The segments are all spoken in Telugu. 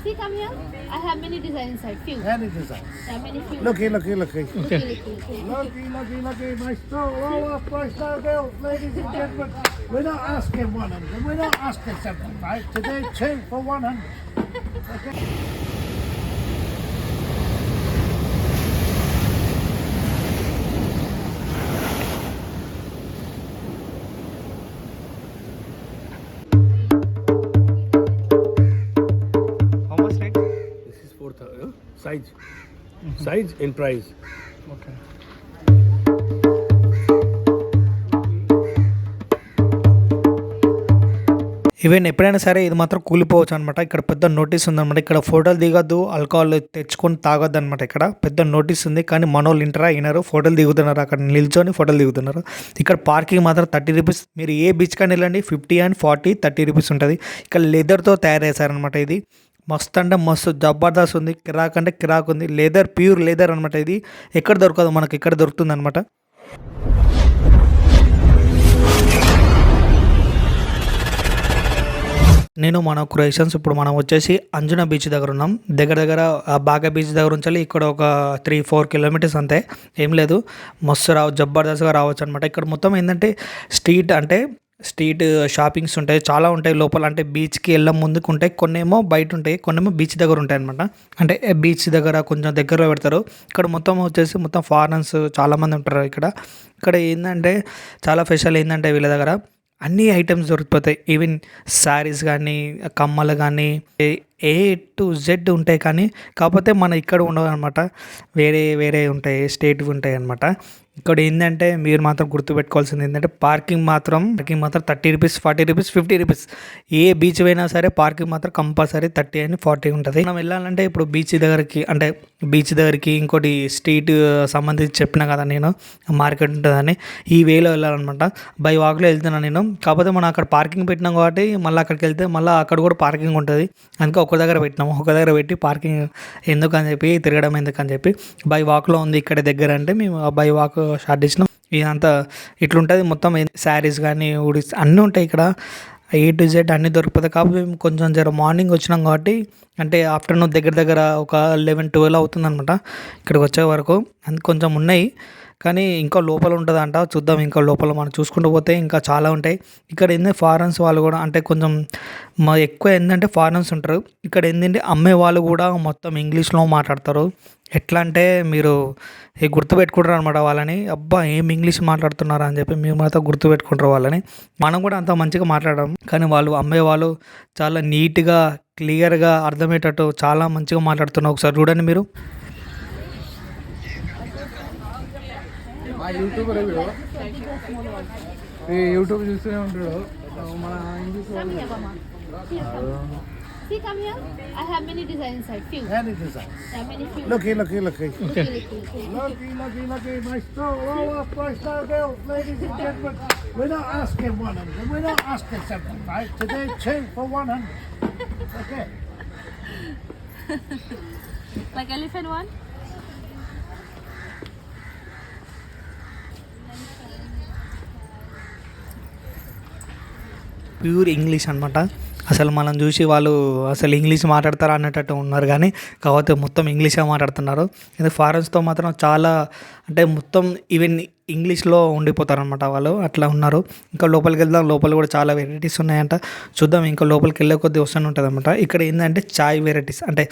See, come here. I have many designs inside. Few. Many designs. Yeah, many few. Looky. Looky. My store, lower price no deals, ladies and gentlemen. We're not asking 100, we're not asking 75. Today, 2 for 100. Okay. How much rate? This is 4,000 size. Size and price. Okay. Even ఎప్పుడైనా సరే ఇది మాత్రం కూలిపోవచ్చు అనమాట. ఇక్కడ పెద్ద నోటీస్ ఉందన్నమాట. ఇక్కడ ఫోటోలు దిగద్దు, ఆల్కహాల్ తెచ్చుకొని తాగొద్దు అనమాట. ఇక్కడ పెద్ద నోటీస్ ఉంది. కానీ మనోళ్ళు ఇంటరా అయినారు, ఫోటోలు దిగుతున్నారు, అక్కడ నిల్చొని ఫోటోలు దిగుతున్నారు. ఇక్కడ పార్కింగ్ మాత్రం 30 రూపీస్. మీరు ఏ బీచ్ కానీ వెళ్ళండి 50 and 40, 30 రూపీస్ ఉంటుంది. ఇక్కడ లెదర్తో తయారు చేశారనమాట. ఇది మస్తు అంటే మస్తు జబర్దస్త్ ఉంది. కిరాక్ అంటే కిరాక్ ఉంది. లెదర్, ప్యూర్ లెదర్ అనమాట. ఇది ఎక్కడ దొరకదు, మనకి ఇక్కడ దొరుకుతుంది అనమాట. నేను మన క్రొయేషన్స్ ఇప్పుడు మనం వచ్చేసి అంజునా బీచ్ దగ్గర ఉన్నాం. దగ్గర బాగా బీచ్ దగ్గర ఉంచాలి. ఇక్కడ ఒక 3-4 కిలోమీటర్స్ అంతే, ఏం లేదు. మస్తు జబర్దస్త్గా రావచ్చు అనమాట. ఇక్కడ మొత్తం ఏంటంటే స్ట్రీట్ షాపింగ్స్ ఉంటాయి, చాలా ఉంటాయి లోపల. అంటే బీచ్కి వెళ్ళం ముందుకు ఉంటాయి, కొన్నేమో బయట ఉంటాయి, కొన్నేమో బీచ్ దగ్గర ఉంటాయి అనమాట. అంటే బీచ్ దగ్గర కొంచెం దగ్గరలో పెడతారు. ఇక్కడ మొత్తం వచ్చేసి మొత్తం ఫారినర్స్ చాలామంది ఉంటారు. ఇక్కడ ఏంటంటే చాలా స్పెషల్ ఏంటంటే వీళ్ళ దగ్గర అన్ని ఐటమ్స్ దొరికిపోతాయి. ఈవెన్ శారీస్ కానీ, కమ్మలు కానీ, A to Z ఉంటాయి. కానీ కాకపోతే మన ఇక్కడ ఉండవు అనమాట, వేరే ఉంటాయి, స్టేట్ ఉంటాయి అనమాట. ఇక్కడ ఏంటంటే మీరు మాత్రం గుర్తుపెట్టుకోవాల్సింది ఏంటంటే పార్కింగ్ మాత్రం 30 రూపీస్, 40 రూపీస్, 50 రూపీస్. ఏ బీచ్ అయినా సరే పార్కింగ్ మాత్రం కంపల్సరీ 30 and 40 ఉంటుంది. మనం వెళ్ళాలంటే ఇప్పుడు బీచ్ దగ్గరికి ఇంకోటి స్ట్రీట్ సంబంధించి చెప్పిన కదా నేను, మార్కెట్ ఉంటుందని, ఈ వేలో వెళ్ళాలన్నమాట. బై వాక్లో వెళ్తున్నాను నేను. కాకపోతే మనం అక్కడ పార్కింగ్ పెట్టినాం కాబట్టి మళ్ళీ అక్కడికి వెళ్తే మళ్ళీ అక్కడ కూడా పార్కింగ్ ఉంటుంది. అందుకే ఒక దగ్గర పెట్టి పార్కింగ్ ఎందుకు అని చెప్పి, తిరగడం ఎందుకు అని చెప్పి బై వాక్లో ఉంది ఇక్కడ దగ్గర అంటే మేము బై వాక్ స్టార్ట్ చేసినాం. ఇదంతా ఇట్లుంటుంది మొత్తం. శారీస్ కానీ, ఉడీస్ అన్నీ ఉంటాయి ఇక్కడ. A to Z అన్నీ దొరికిపోతాయి. కాకపోతే మేము కొంచెం మార్నింగ్ వచ్చినాం కాబట్టి, అంటే ఆఫ్టర్నూన్ దగ్గర ఒక 11-12 అవుతుంది అనమాట ఇక్కడికి వచ్చే వరకు. అందుకు కొంచెం ఉన్నాయి, కానీ ఇంకా లోపల ఉంటుందంట. చూద్దాం, ఇంకా లోపల మనం చూసుకుంటూ పోతే ఇంకా చాలా ఉంటాయి. ఇక్కడ ఏంటంటే ఫారెన్స్ వాళ్ళు కూడా, అంటే కొంచెం ఎక్కువ ఏంటంటే ఫారెన్స్ ఉంటారు. ఇక్కడ ఏంటంటే అమ్మే వాళ్ళు కూడా మొత్తం ఇంగ్లీష్లో మాట్లాడతారు. ఎట్లా అంటే మీరు గుర్తుపెట్టుకుంటారు అనమాట వాళ్ళని. అబ్బా ఏం ఇంగ్లీష్ మాట్లాడుతున్నారా అని చెప్పి మేము మాత్రం గుర్తుపెట్టుకుంటారు వాళ్ళని. మనం కూడా అంత మంచిగా మాట్లాడడం, కానీ వాళ్ళు అమ్మే వాళ్ళు చాలా నీట్గా, క్లియర్గా అర్థమయ్యేటట్టు చాలా మంచిగా మాట్లాడుతున్నారు. ఒకసారి చూడండి మీరు. యూట్యూబర్ వీడు, ఈ యూట్యూబ్ చూస్తూనే ఉంటాడు మన English Come here, Mama. See, come here. I have many designs inside. Few. Many designs. Yeah, many few. Looky. Looky. My store, lower price no deals, ladies and gentlemen. We're not asking 100, we're not asking 75. Today, 2 for 100. Okay. Like elephant one? Pure English అనమాట. అసలు మనం చూసి వాళ్ళు అసలు ఇంగ్లీష్ మాట్లాడతారా అన్నట్టు ఉన్నారు, కానీ కాకపోతే మొత్తం ఇంగ్లీషే మాట్లాడుతున్నారు. ఇది ఫారెన్స్తో మాత్రం చాలా, అంటే మొత్తం ఈవెన్ ఇంగ్లీష్లో ఉండిపోతారనమాట వాళ్ళు, అట్లా ఉన్నారు. ఇంకా లోపలికి వెళ్దాం. లోపల కూడా చాలా వెరైటీస్ ఉన్నాయంట. చూద్దాం, ఇంకా లోపలికి వెళ్ళే కొద్దీ వస్తూనే ఉంటుంది అనమాట. ఇక్కడ ఏంటంటే చాయ్ వెరైటీస్, అంటే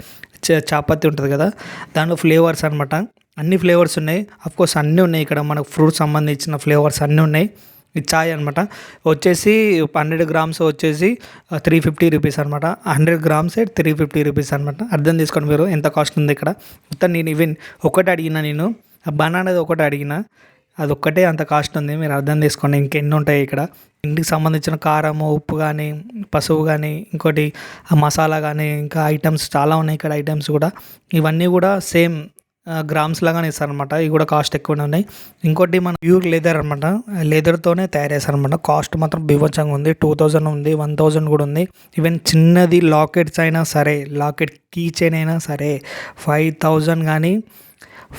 చాపత్తి ఉంటుంది కదా, దాంట్లో ఫ్లేవర్స్ అనమాట. అన్ని ఫ్లేవర్స్ ఉన్నాయి. అఫ్కోర్స్ అన్నీ ఉన్నాయి ఇక్కడ. మనకు ఫ్రూట్స్ సంబంధించిన ఫ్లేవర్స్ అన్నీ ఉన్నాయి. ఇది చాయ్ అనమాట. వచ్చేసి 100 grams వచ్చేసి 350 రూపీస్ అనమాట. 100 grams 350 రూపీస్ అనమాట. అర్థం చేసుకోండి మీరు ఎంత కాస్ట్ ఉంది ఇక్కడ. మొత్తం నేను ఈవెన్ ఒకటి అడిగిన, నేను బనానాది ఒకటి అడిగిన, అది ఒక్కటే అంత కాస్ట్ ఉంది. మీరు అర్థం చేసుకోండి ఇంకెన్ని ఉంటాయి ఇక్కడ. ఇంటికి సంబంధించిన కారం, ఉప్పు కానీ, పసుపు కానీ, ఇంకోటి మసాలా కానీ, ఇంకా ఐటమ్స్ చాలా ఉన్నాయి ఇక్కడ. ఐటమ్స్ కూడా ఇవన్నీ కూడా సేమ్ గ్రామ్స్ లాగానే ఇస్తారనమాట. ఇవి కూడా కాస్ట్ ఎక్కువనే ఉన్నాయి. ఇంకోటి మన ప్యూర్ లెదర్ అనమాట, లెదర్తోనే తయారు చేస్తారనమాట. కాస్ట్ మాత్రం బీభత్సంగా ఉంది. 2000 ఉంది, 1000 కూడా ఉంది. ఈవెన్ చిన్నది లాకెట్స్ అయినా సరే, లాకెట్ కీ చైన్ అయినా సరే 5000 కానీ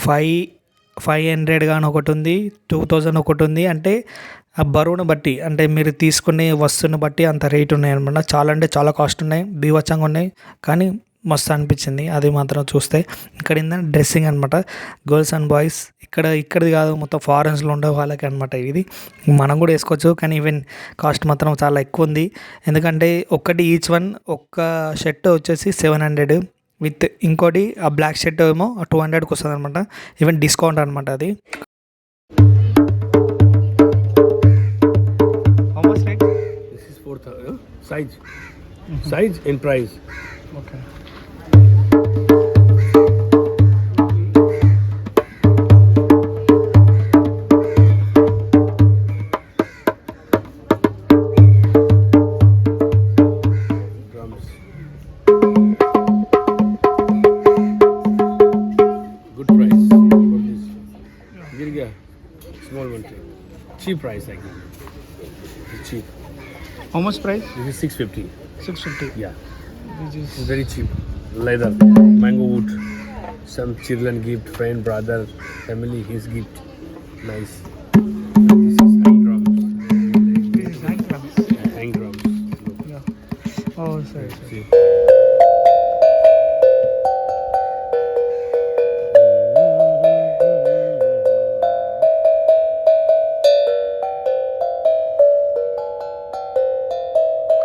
500 కానీ ఒకటి ఉంది, 2000 ఒకటి ఉంది. అంటే ఆ బరువును బట్టి, అంటే మీరు తీసుకునే వస్తువుని బట్టి అంత రేట్ ఉన్నాయి అనమాట. చాలా అంటే చాలా కాస్ట్ ఉన్నాయి, బీభత్సంగా ఉన్నాయి. కానీ మస్తు అనిపించింది అది మాత్రం చూస్తే. ఇక్కడ ఏంటంటే డ్రెస్సింగ్ అనమాట, గర్ల్స్ అండ్ బాయ్స్. ఇక్కడిది కాదు, మొత్తం ఫారెన్స్లో ఉండే వాళ్ళకి అనమాట ఇది. మనం కూడా వేసుకోవచ్చు, కానీ ఈవెన్ కాస్ట్ మాత్రం చాలా ఎక్కువ ఉంది. ఎందుకంటే ఈచ్ వన్ ఒక్క షర్ట్ వచ్చేసి 700 విత్ ఇంకోటి ఆ బ్లాక్ షర్ట్ ఏమో 200కి వస్తుంది అనమాట. ఈవెన్ డిస్కౌంట్ అనమాట అది. How much rate? This is 4,000. Size. Size and price. Okay. Drums. Good price for this. Girga. Small one too. Cheap price I give. It's cheap. How much price? This is 650. 650. Yeah. This is It's very cheap. Leather. Mango wood. Some children gift, friend, brother, family, his gift. Nice. This is hang drums. hang drums. Hang drums. Yeah. Oh, sorry. See.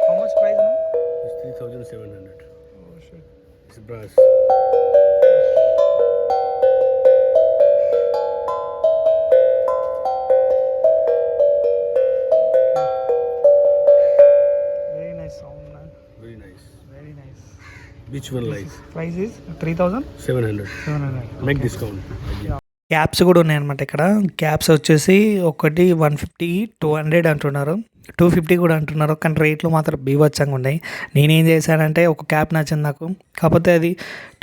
How much price now? It's 3,700. Oh shit. It's brass. Very nice sound, man. Very nice. Very nice. Which one like? Price is 3,000? 700. 700. Make discount. Caps కూడా ఉన్నాయన్నమాట ఇక్కడ. క్యాప్స్ వచ్చేసి ఒకటి 150, 200 అంటున్నారు, 250 కూడా అంటున్నారు. కానీ రేట్లు మాత్రం బీభత్సంగా ఉన్నాయి. నేనేం చేశానంటే ఒక క్యాప్ నచ్చింది నాకు, కాకపోతే అది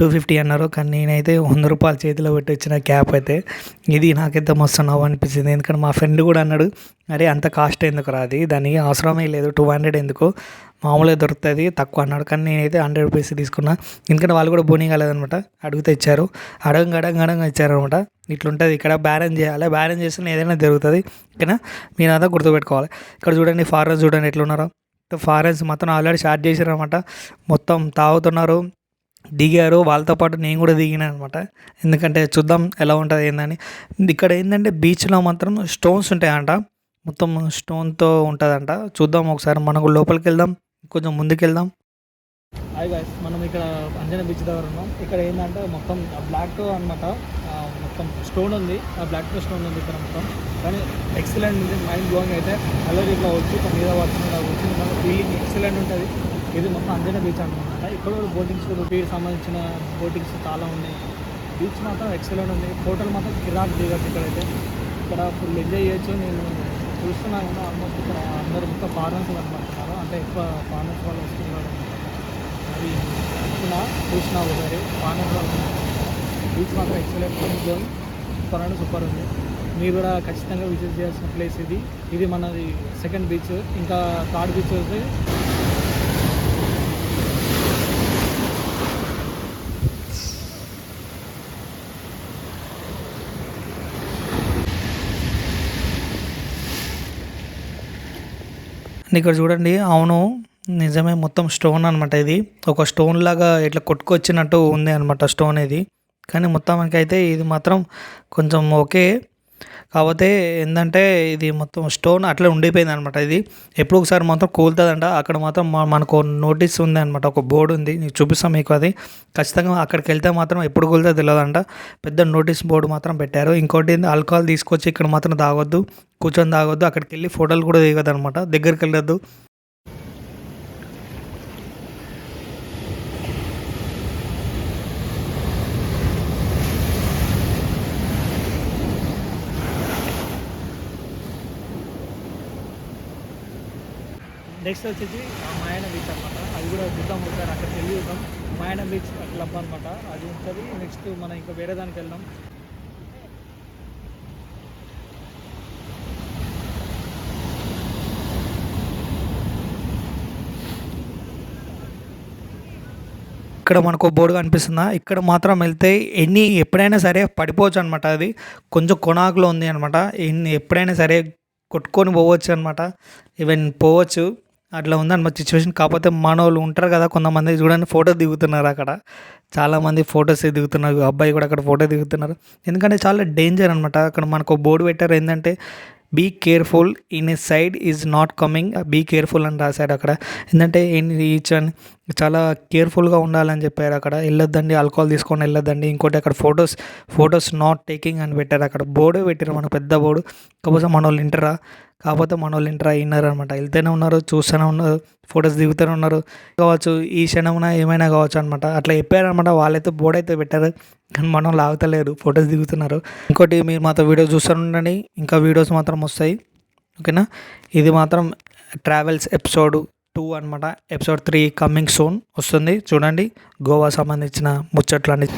250 అన్నారు. కానీ నేనైతే 100 రూపాయలు చేతిలో పెట్టి వచ్చిన క్యాప్ అయితే ఇది నాకైతే మస్తు నవ్వు అనిపించింది. ఎందుకంటే మా ఫ్రెండ్ కూడా అన్నాడు, అరే అంత కాస్ట్ ఎందుకు రాది, దానికి అవసరమే లేదు, 200 ఎందుకు, మామూలుగా దొరుకుతుంది తక్కువ అన్నాడు. కానీ నేనైతే 100 రూపీస్ తీసుకున్నా. ఎందుకంటే వాళ్ళు కూడా బోనీ కాలేదనమాట, అడిగితే ఇచ్చారు. అడగంగా ఇచ్చారనమాట. ఇట్లుంటుంది ఇక్కడ. బ్యాలెన్స్ చేయాలి, బ్యాలెన్స్ చేస్తే ఏదైనా జరుగుతుంది. ఓకేనా, మీరు అదా గుర్తుపెట్టుకోవాలి. ఇక్కడ చూడండి ఫారెన్స్ చూడండి ఎట్లున్నారో. ఫారెన్స్ మొత్తం ఆల్రెడీ స్టార్ట్ చేశారనమాట, మొత్తం తాగుతున్నారు, దిగారు. వాళ్ళతో పాటు నేను కూడా దిగినా అనమాట. ఎందుకంటే చూద్దాం ఎలా ఉంటుంది ఏందని. ఇక్కడ ఏంటంటే బీచ్లో మాత్రం స్టోన్స్ ఉంటాయంట, మొత్తం స్టోన్తో ఉంటుందంట. చూద్దాం ఒకసారి, మనకు లోపలికి వెళ్దాం, కొంచెం ముందుకు వెళ్దాం. హాయ్ గైస్, మనం ఇక్కడ అంజనా బీచ్ దగ్గర ఉన్నాం. ఇక్కడ ఏంటంటే మొత్తం బ్లాక్ అనమాట, మొత్తం స్టోన్ ఉంది, ఆ బ్లాక్ స్టోన్ ఉంది ఇక్కడ మొత్తం. కానీ ఎక్సలెంట్ ఉంది, మైండ్ బ్లోయింగ్ అయితే. అలా ఇట్లా వచ్చి మీద వచ్చి మనకు ఫీలింగ్ ఎక్సలెంట్ ఉంటుంది. ఇది మొత్తం అంజనా బీచ్ అనమాట. ఇక్కడ కూడా బోటింగ్స్, రూపీకి సంబంధించిన బోటింగ్స్ చాలా ఉన్నాయి. బీచ్ మాత్రం ఎక్సలెంట్ ఉంది. హోటల్ మాత్రం కిరాక్ దిగచ్చు. ఇక్కడైతే ఇక్కడ ఫుల్ ఎంజాయ్ చేయొచ్చు. నేను చూస్తున్నాను కదా, ఆల్మోస్ట్ ఇక్కడ అందరూ మొత్తం ఫారెన్స్ అనుకుంటున్నారు, అంటే ఎక్కువ ఫారెన్స్ వాళ్ళు వస్తున్నారు. అది చూసిన ఒకసారి ఫారెన్స్ వాళ్ళు. బీచ్ మాత్రం ఎక్సలెంట్ ఉంది, సూపర్ అంటే సూపర్ ఉంది. మీరు కూడా ఖచ్చితంగా విజిట్ చేయాల్సిన ప్లేస్ ఇది. ఇది మనది సెకండ్ బీచ్. ఇంకా థర్డ్ బీచ్ వస్తే ఇక్కడ చూడండి. అవును నిజమే, మొత్తం స్టోన్ అనమాట. ఇది ఒక స్టోన్ లాగా ఇట్లా కొట్టుకొచ్చినట్టు ఉంది అనమాట స్టోన్ ఇది. కానీ మొత్తానికి అయితే ఇది మాత్రం కొంచెం ఓకే. కాకపోతే ఏంటంటే ఇది మొత్తం స్టోన్ అట్లా ఉండిపోయింది అనమాట. ఇది ఎప్పుడు ఒకసారి మాత్రం కూలుతుందంట. అక్కడ మాత్రం మనకు నోటీస్ ఉంది అనమాట, ఒక బోర్డు ఉంది, నీకు చూపిస్తాం మీకు. అది ఖచ్చితంగా అక్కడికి వెళ్తే మాత్రం ఎప్పుడు కూలుతుందో తెలియదంట. పెద్ద నోటీస్ బోర్డు మాత్రం పెట్టారు. ఇంకోటి ఆల్కహాల్ తీసుకొచ్చి ఇక్కడ మాత్రం తాగొద్దు, కూర్చొని తాగొద్దు. అక్కడికి వెళ్ళి ఫోటోలు కూడా దిగదు అనమాట, దగ్గరికి వెళ్ళొద్దు. నెక్స్ట్ వచ్చేసి మాయన బీచ్ అనమాట. అది కూడా చూద్దాం ఒకసారి, అక్కడికి వెళ్ళి చూద్దాం. మాయన బీచ్ క్లబ్ అనమాట, అది ఉంటుంది. నెక్స్ట్ మనం ఇంకా వేరే దానికి వెళ్దాం. ఇక్కడ మనకు బోర్డు కనిపిస్తుందా, ఇక్కడ మాత్రం వెళ్తే ఎప్పుడైనా సరే పడిపోవచ్చు అనమాట. అది కొంచెం కొనాకులో ఉంది అనమాట. ఎప్పుడైనా సరే కొట్టుకొని పోవచ్చు అనమాట, ఈవెన్ పోవచ్చు. అట్లా ఉందన్నమాట సిచ్యువేషన్. కాకపోతే మనోళ్ళు ఉంటారు కదా కొంతమంది, చూడండి ఫోటో దిగుతున్నారు అక్కడ, చాలామంది ఫొటోస్ దిగుతున్నారు, అబ్బాయి కూడా అక్కడ ఫోటో దిగుతున్నారు. ఎందుకంటే చాలా డేంజర్ అనమాట. అక్కడ మనకు బోర్డు పెట్టారు ఏంటంటే be careful in a side is not coming, be careful అని రాశాడు అక్కడ. ఏంటంటే ఈచ్ అని చాలా కేర్ఫుల్గా ఉండాలని చెప్పారు అక్కడ. వెళ్ళొద్దండి, ఆల్కహాల్ తీసుకొని వెళ్ళొద్దండి. ఇంకోటి అక్కడ ఫొటోస్ నాట్ టేకింగ్ అని పెట్టారు అక్కడ. బోర్డు పెట్టారు, మన పెద్ద బోర్డు. కాకపోతే మన వాళ్ళు ఇంటరా విన్నారు అనమాట. వెళ్తూనే ఉన్నారు, చూస్తూనే ఉన్నారు, ఫొటోస్ దిగుతూనే ఉన్నారు. కావచ్చు ఈ క్షణమున ఏమైనా కావచ్చు అనమాట. అట్లా చెప్పారనమాట. వాళ్ళైతే బోర్డు అయితే పెట్టారు, కానీ మనం లాగుతలేరు, ఫొటోస్ దిగుతున్నారు. ఇంకోటి మీరు మాత్రం వీడియో చూస్తూ ఉండండి, ఇంకా వీడియోస్ మాత్రం వస్తాయి, ఓకేనా. ఇది మాత్రం ట్రావెల్స్ ఎపిసోడ్ 2 అనమాట. ఎపిసోడ్ 3 కమింగ్ సూన్ వస్తుంది, చూడండి. గోవా సంబంధించిన ముచ్చట్లు అన్ని